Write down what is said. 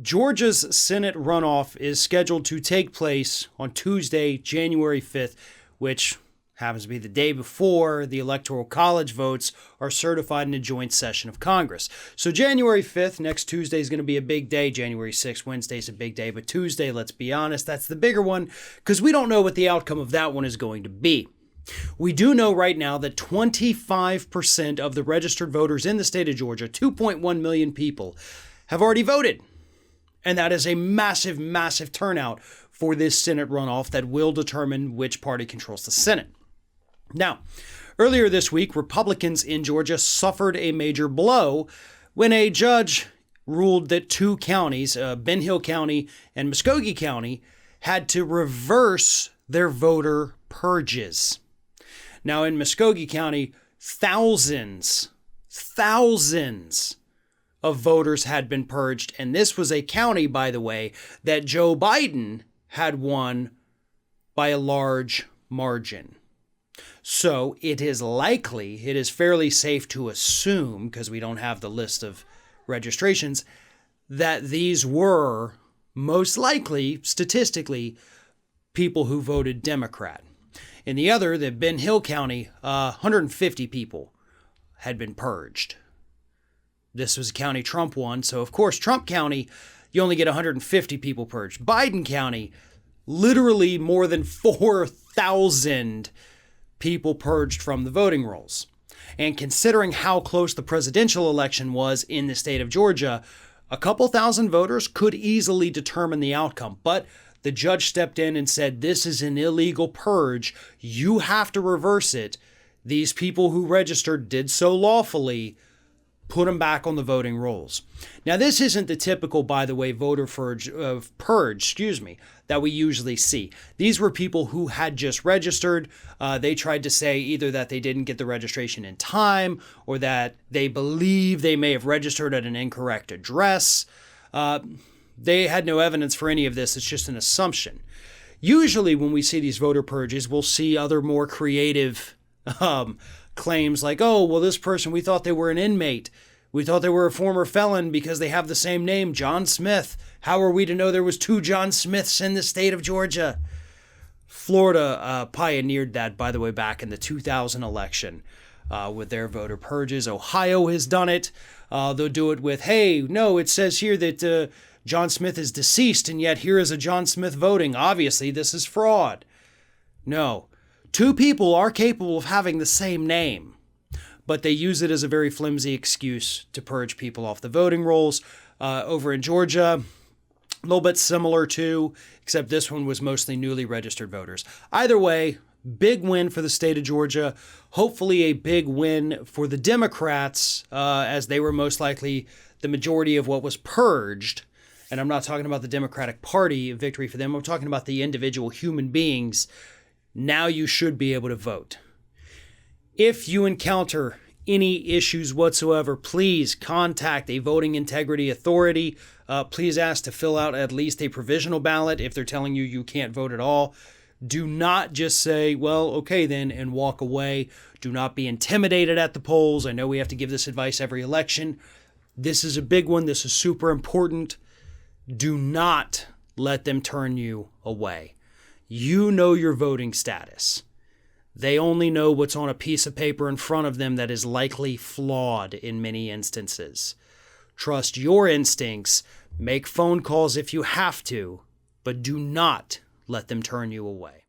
Georgia's Senate runoff is scheduled to take place on Tuesday, January 5th, which happens to be the day before the Electoral College votes are certified in a joint session of Congress. So January 5th, next Tuesday, is going to be a big day. January 6th, Wednesday is a big day. But Tuesday, let's be honest, that's the bigger one because we don't know what the outcome of that one is going to be. We do know right now that 25% of the registered voters in the state of Georgia, 2.1 million people, have already voted. And that is a massive, massive turnout for this Senate runoff that will determine which party controls the Senate. Now, earlier this week, Republicans in Georgia suffered a major blow when a judge ruled that two counties, Ben Hill County and Muskogee County, had to reverse their voter purges. Now, in Muskogee County, thousands of voters had been purged. And this was a county, by the way, that Joe Biden had won by a large margin. So it is fairly safe to assume, because we don't have the list of registrations, that these were most likely, statistically, people who voted Democrat. In the other, the Ben Hill County, 150 people had been purged. This was a county Trump won, so of course, Trump County, you only get 150 people purged. Biden County, literally more than 4,000 people purged from the voting rolls. And considering how close the presidential election was in the state of Georgia, a couple thousand voters could easily determine the outcome. But the judge stepped in and said, this is an illegal purge. You have to reverse it. These people who registered did so lawfully. Put them back on the voting rolls. Now, this isn't the typical, by the way, voter purge that we usually see. These were people who had just registered. They tried to say either that they didn't get the registration in time or that they believe they may have registered at an incorrect address. They had no evidence for any of this. It's just an assumption. Usually when we see these voter purges, we'll see other more creative claims like, oh, well, this person, we thought they were an inmate. We thought they were a former felon because they have the same name, John Smith. How are we to know there was two John Smiths in the state of Georgia? Florida pioneered that, by the way, back in the 2000 election with their voter purges. Ohio has done it. They'll do it with, hey, no, it says here that John Smith is deceased, and yet here is a John Smith voting. Obviously, this is fraud. No. Two people are capable of having the same name, but they use it as a very flimsy excuse to purge people off the voting rolls. Over in Georgia, a little bit similar too, except this one was mostly newly registered voters. Either way, big win for the state of Georgia. Hopefully a big win for the Democrats, as they were most likely the majority of what was purged. And I'm not talking about the Democratic Party, victory for them. I'm talking about the individual human beings. Now you should be able to vote. If you encounter any issues whatsoever, please contact a voting integrity authority. Please ask to fill out at least a provisional ballot if they're telling you you can't vote at all. Do not just say, well, okay then, and walk away. Do not be intimidated at the polls. I know we have to give this advice every election. This is a big one. This is super important. Do not let them turn you away. You know your voting status. They only know what's on a piece of paper in front of them that is likely flawed in many instances. Trust your instincts. Make phone calls if you have to, but do not let them turn you away.